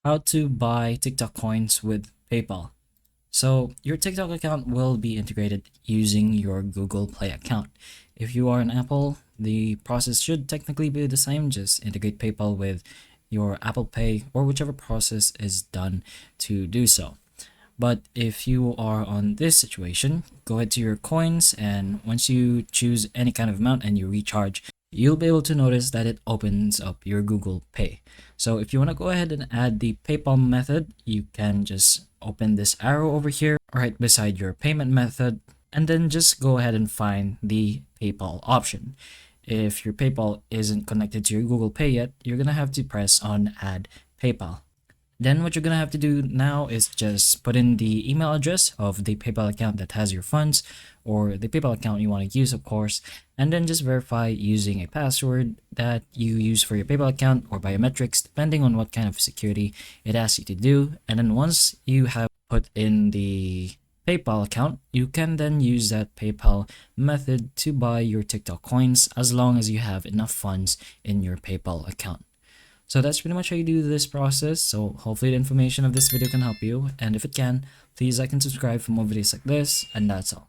how to buy TikTok coins with PayPal. So your TikTok account will be integrated using your Google Play account. If you are an Apple, the process should technically be the same. Just integrate PayPal with your Apple Pay or whichever process is done to do so. But if you are on this situation, go ahead to your coins, and once you choose any kind of amount and you recharge, you'll be able to notice that it opens up your Google Pay. So if you want to go ahead and add the PayPal method, you can just open this arrow over here right beside your payment method, and then just go ahead and find the PayPal option. If your PayPal isn't connected to your Google Pay yet, you're going to have to press on Add PayPal. Then what you're going to have to do now is just put in the email address of the PayPal account that has your funds, or the PayPal account you want to use, of course, and then just verify using a password that you use for your PayPal account or biometrics, depending on what kind of security it asks you to do. And then once you have put in the PayPal account, you can then use that PayPal method to buy your TikTok coins as long as you have enough funds in your PayPal account. So that's pretty much how you do this process. So hopefully the information of this video can help you, and if it can, please like and subscribe for more videos like this, and that's all.